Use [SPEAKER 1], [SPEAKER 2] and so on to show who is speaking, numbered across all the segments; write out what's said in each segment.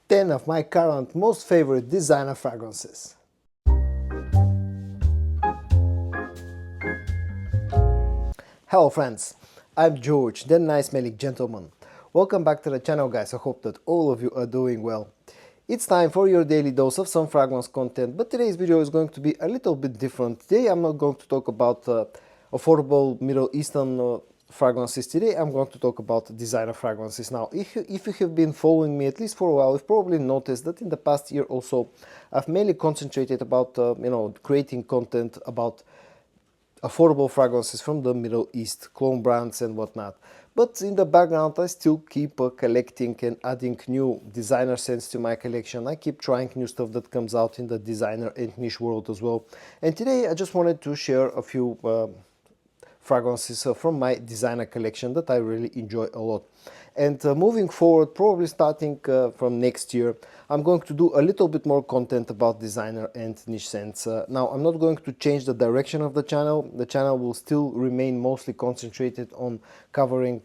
[SPEAKER 1] 10 of my current most favorite designer fragrances. Hello friends, I'm George, the nice smelling gentleman. Welcome back to the channel guys, I hope that all of you are doing well. It's time for your daily dose of some fragrance content, but today's video is going to be a little bit different. Today I'm not going to talk about affordable Middle Eastern fragrances. Today I'm going to talk about designer fragrances. Now, if you have been following me at least for a while, you've probably noticed that in the past year also I've mainly concentrated about creating content about affordable fragrances from the Middle East, clone brands and whatnot. But in the background I still keep collecting and adding new designer scents to my collection. I keep trying new stuff that comes out in the designer and niche world as well. And today I just wanted to share a few fragrances from my designer collection that I really enjoy a lot. And moving forward, probably starting from next year, I'm going to do a little bit more content about designer and niche scents. Now, I'm not going to change the direction of the channel. The channel will still remain mostly concentrated on covering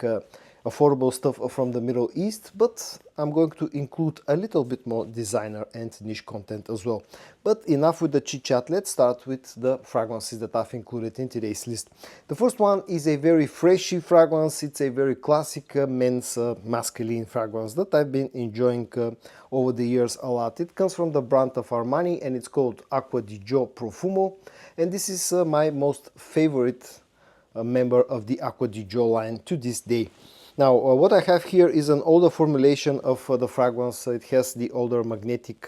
[SPEAKER 1] affordable stuff from the Middle East, but I'm going to include a little bit more designer and niche content as well. But enough with the chit chat, let's start with the fragrances that I've included in today's list. The first one is a very freshy fragrance. It's a very classic men's masculine fragrance that I've been enjoying over the years a lot. It comes from the brand of Armani and it's called Acqua di Gio Profumo, and this is my most favorite member of the Acqua di Gio line to this day. Now, what I have here is an older formulation of the fragrance. It has the older magnetic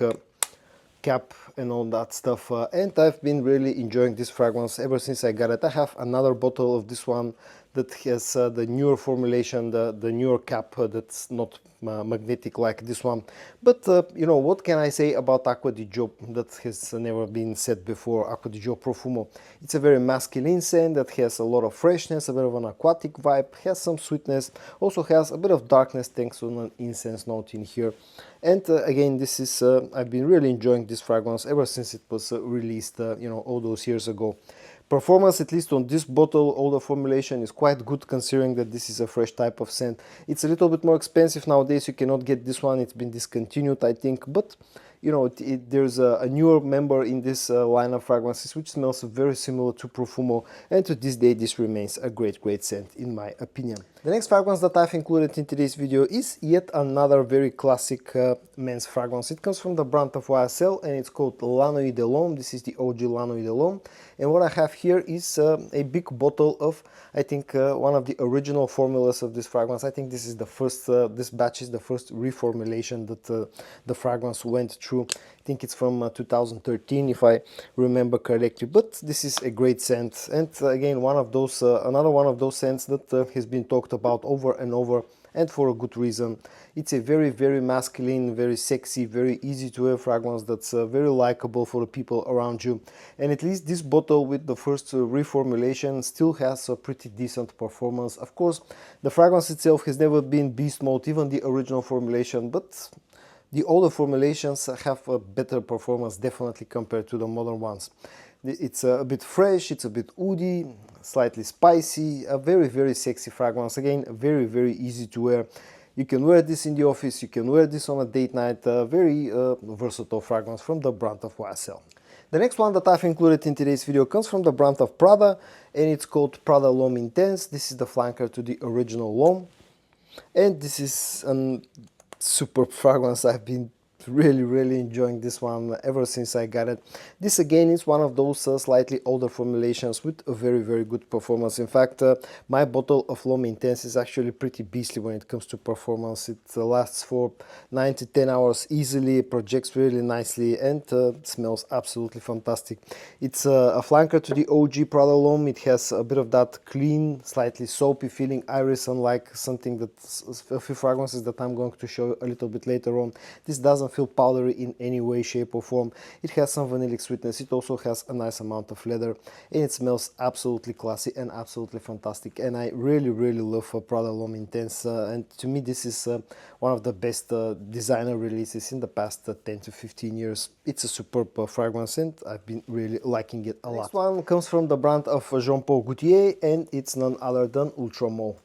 [SPEAKER 1] cap and all that stuff, and I've been really enjoying this fragrance ever since I got it. I have another bottle of this one that has the newer formulation, the newer cap that's not magnetic like this one. But you know, what can I say about Acqua di Gio that has never been said before? Acqua di Gio Profumo. It's a very masculine scent that has a lot of freshness, a bit of an aquatic vibe, has some sweetness, also has a bit of darkness thanks to an incense note in here. And again, this is I've been really enjoying this fragrance ever since it was released, all those years ago. Performance, at least on this bottle, older formulation, is quite good considering that this is a fresh type of scent. It's a little bit more expensive nowadays. You cannot get this one. It's been discontinued, I think. But you know, there's a newer member in this line of fragrances which smells very similar to Profumo, and to this day this remains a great scent in my opinion. The next fragrance that I've included in today's video is yet another very classic men's fragrance. It comes from the brand of YSL and it's called La Nuit de l'Homme. This is the OG La Nuit de l'Homme, and what I have here is a big bottle of, I think, one of the original formulas of this fragrance. I think this is the first, this batch is the first reformulation that the fragrance went through. I think it's from 2013 if I remember correctly, but this is a great scent, and again one of those another one of those scents that has been talked about over and over, and for a good reason. It's a very masculine, very sexy, very easy to wear fragrance that's very likable for the people around you. And at least this bottle with the first reformulation still has a pretty decent performance. Of course, the fragrance itself has never been beast mode, even the original formulation, but the older formulations have a better performance definitely compared to the modern ones. It's a bit fresh, it's a bit woody, slightly spicy, a very sexy fragrance. Again, very easy to wear. You can wear this in the office, you can wear this on a date night. Very versatile fragrance from the brand of YSL. The next one that I've included in today's video comes from the brand of Prada, and it's called Prada L'Homme Intense. This is the flanker to the original L'Homme, and this is a superb fragrance. I've been really enjoying this one ever since I got it. This again is one of those slightly older formulations with a very good performance. In fact, my bottle of L'Homme Intense is actually pretty beastly when it comes to performance. It lasts for 9 to 10 hours easily, projects really nicely, and smells absolutely fantastic. It's a flanker to the OG Prada L'Homme. It has a bit of that clean, slightly soapy feeling iris, unlike something that's a few fragrances that I'm going to show you a little bit later on. This doesn't feel powdery in any way, shape or form. It has some vanillic sweetness. It also has a nice amount of leather, and it smells absolutely classy and absolutely fantastic. And I really love Prada L'Homme Intense, and to me this is one of the best designer releases in the past 10 to 15 years. It's a superb fragrance and I've been really liking it a lot. Next one comes from the brand of Jean Paul Gaultier, and it's none other than Ultra Male.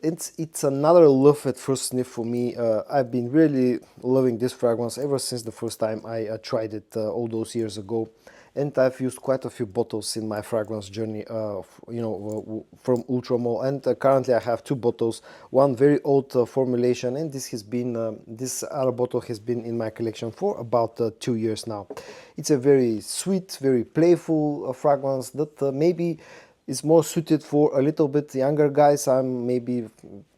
[SPEAKER 1] it's another love at first sniff for me. I've been really loving this fragrance ever since the first time I tried it all those years ago, and I've used quite a few bottles in my fragrance journey, from Ultra Male. And currently I have two bottles, one very old formulation, and this other bottle has been in my collection for about 2 years now. It's a very sweet, very playful fragrance that maybe is more suited for a little bit younger guys. Maybe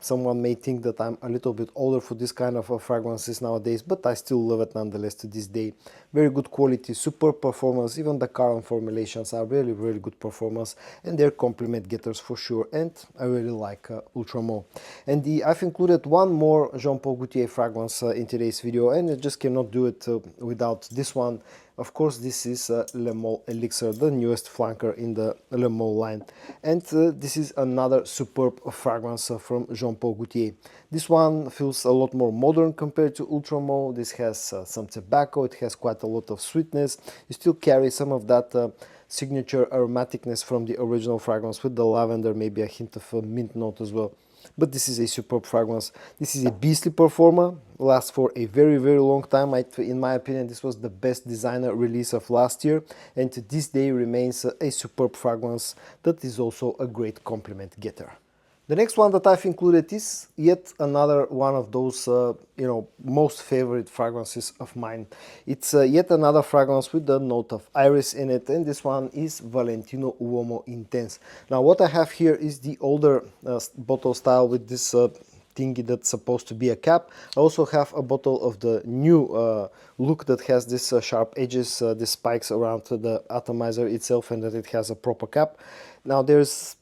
[SPEAKER 1] someone may think that I'm a little bit older for this kind of fragrances nowadays, but I still love it nonetheless to this day. Very good quality, super performance. Even the current formulations are really, really good performance, and they're compliment getters for sure. And I really like Ultra Male. And I've included one more Jean Paul Gaultier fragrance in today's video, and I just cannot do it without this one. Of course, this is Le Male Elixir, the newest flanker in the Le Male line. And this is another superb fragrance from Jean Paul Gaultier. This one feels a lot more modern compared to Ultra Male. This has some tobacco, it has quite a lot of sweetness. You still carry some of that signature aromaticness from the original fragrance with the lavender, maybe a hint of a mint note as well. But this is a superb fragrance. This is a beastly performer, lasts for a very, very long time. In my opinion, this was the best designer release of last year, and to this day remains a superb fragrance that is also a great compliment getter. The next one that I've included is yet another one of those, most favorite fragrances of mine. It's yet another fragrance with the note of iris in it, and this one is Valentino Uomo Intense. Now, what I have here is the older bottle style with this thingy that's supposed to be a cap. I also have a bottle of the new look that has this sharp edges, the spikes around the atomizer itself, and that it has a proper cap. Now, there's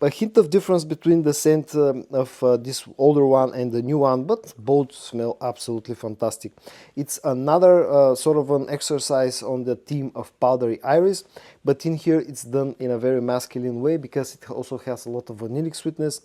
[SPEAKER 1] a hint of difference between the scent of this older one and the new one, but both smell absolutely fantastic. It's another sort of an exercise on the theme of powdery iris, but in here it's done in a very masculine way because it also has a lot of vanillic sweetness.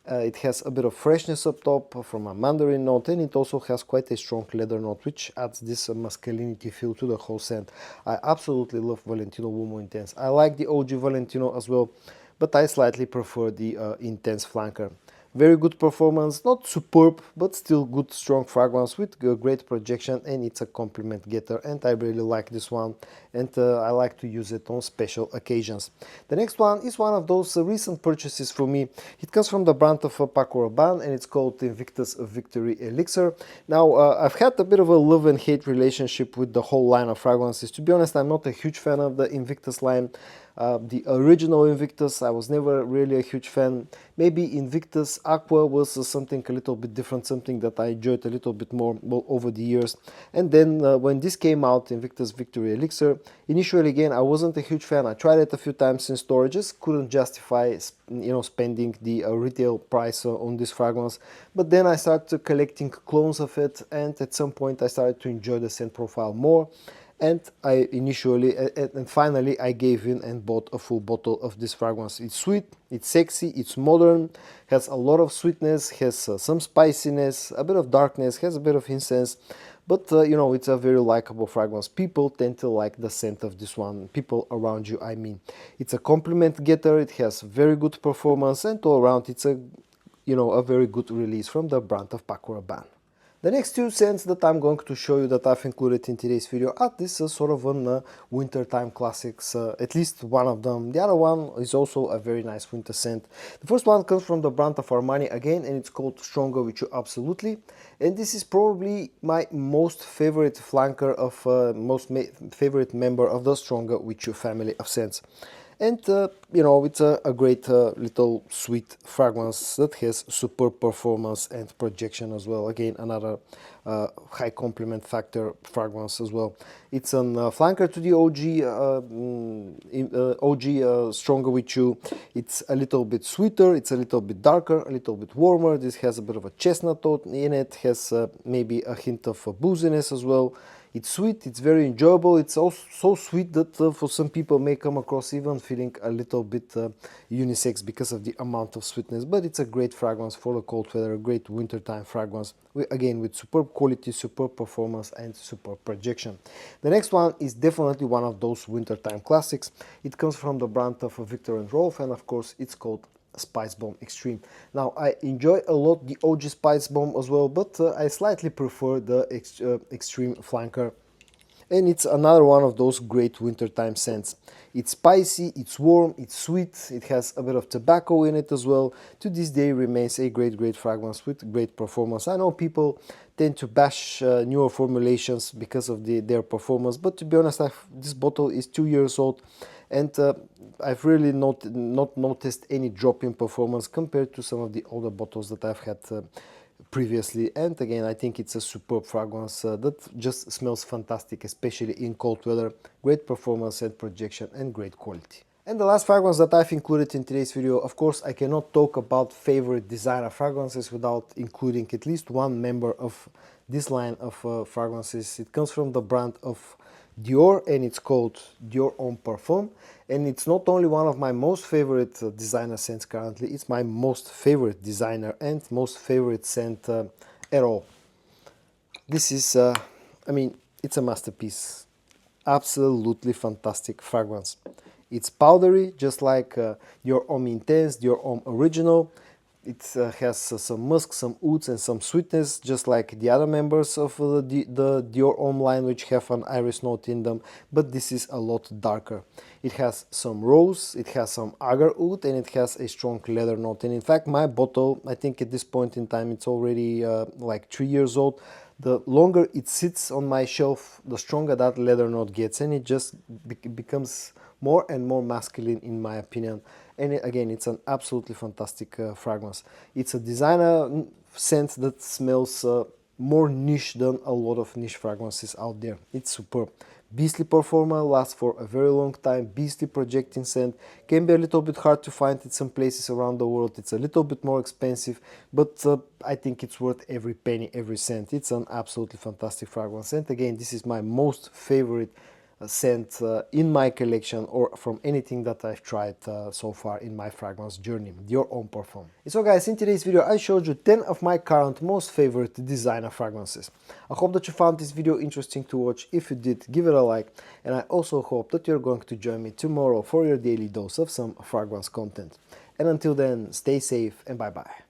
[SPEAKER 1] It has a bit of freshness up top from a mandarin note, and it also has quite a strong leather note, which adds this masculinity feel to the whole scent. I absolutely love Valentino Uomo Intense. I like the OG Valentino as well, but I slightly prefer the Intense flanker. Very good performance, not superb, but still good, strong fragrance with great projection, and it's a compliment getter, and I really like this one, and I like to use it on special occasions. The next one is one of those recent purchases for me. It comes from the brand of Paco Rabanne, and it's called Invictus Victory Elixir. Now, I've had a bit of a love and hate relationship with the whole line of fragrances. To be honest, I'm not a huge fan of the Invictus line. The original Invictus, I was never really a huge fan. Maybe Invictus Aqua was something a little bit different, something that I enjoyed a little bit more over the years. And then when this came out, Invictus Victory Elixir, initially again I wasn't a huge fan. I tried it a few times in store, just couldn't justify spending the retail price on this fragrance. But then I started collecting clones of it, and at some point I started to enjoy the scent profile more. And finally I gave in and bought a full bottle of this fragrance. It's sweet, it's sexy, it's modern, has a lot of sweetness, has some spiciness, a bit of darkness, has a bit of incense, but it's a very likable fragrance. People tend to like the scent of this one, people around you, I mean. It's a compliment getter, it has very good performance, and all around it's a very good release from the brand of Paco Rabanne. The next two scents that I'm going to show you that I've included in today's video are this sort of an wintertime classics, at least one of them. The other one is also a very nice winter scent. The first one comes from the brand of Armani again, and it's called Stronger With You Absolutely. And this is probably my most favorite flanker of, favorite member of the Stronger With You family of scents. And it's a great little sweet fragrance that has superb performance and projection as well. Again, another high compliment factor fragrance as well. It's a flanker to the OG Stronger With You. It's a little bit sweeter, it's a little bit darker, a little bit warmer. This has a bit of a chestnut note in it, has maybe a hint of booziness as well. It's sweet, it's very enjoyable. It's also so sweet that for some people may come across even feeling a little bit unisex because of the amount of sweetness. But it's a great fragrance for the cold weather, a great wintertime fragrance. Again, with superb quality, superb performance, and superb projection. The next one is definitely one of those wintertime classics. It comes from the brand of Viktor and Rolf, and of course it's called Spicebomb Extreme. Now I enjoy a lot the OG Spicebomb as well, but I slightly prefer the Extreme Flanker. And it's another one of those great wintertime scents. It's spicy, it's warm, it's sweet, it has a bit of tobacco in it as well. To this day remains a great fragrance with great performance. I know people tend to bash newer formulations because of their performance, but to be honest, this bottle is 2 years old, and I've really not noticed any drop in performance compared to some of the older bottles that I've had previously. And again, I think it's a superb fragrance that just smells fantastic, especially in cold weather. Great performance and projection and great quality. And the last fragrance that I've included in today's video, of course, I cannot talk about favorite designer fragrances without including at least one member of this line of fragrances. It comes from the brand of Dior, and it's called Dior Homme Parfum, and it's not only one of my most favorite designer scents currently, it's my most favorite designer and most favorite scent at all. This is, I mean, it's a masterpiece. Absolutely fantastic fragrance. It's powdery, just like Dior Homme Intense, Dior Homme Original. It has some musk, some ouds, and some sweetness, just like the other members of the Dior Homme line, which have an iris note in them, but this is a lot darker. It has some rose, it has some agar oud, and it has a strong leather note. And in fact, my bottle, I think at this point in time, it's already like 3 years old. The longer it sits on my shelf, the stronger that leather note gets, and it just becomes more and more masculine in my opinion. And again, it's an absolutely fantastic fragrance. It's a designer scent that smells more niche than a lot of niche fragrances out there. It's superb. Beastly performer, lasts for a very long time, beastly projecting scent, can be a little bit hard to find in some places around the world. It's a little bit more expensive, but I think it's worth every penny, every cent. It's an absolutely fantastic fragrance. And again, this is my most favorite scent in my collection, or from anything that I've tried so far in my fragrance journey, Dior Homme Parfum. So guys, in today's video I showed you 10 of my current most favorite designer fragrances. I hope that you found this video interesting to watch. If you did, give it a like, and I also hope that you're going to join me tomorrow for your daily dose of some fragrance content. And until then, stay safe and bye bye.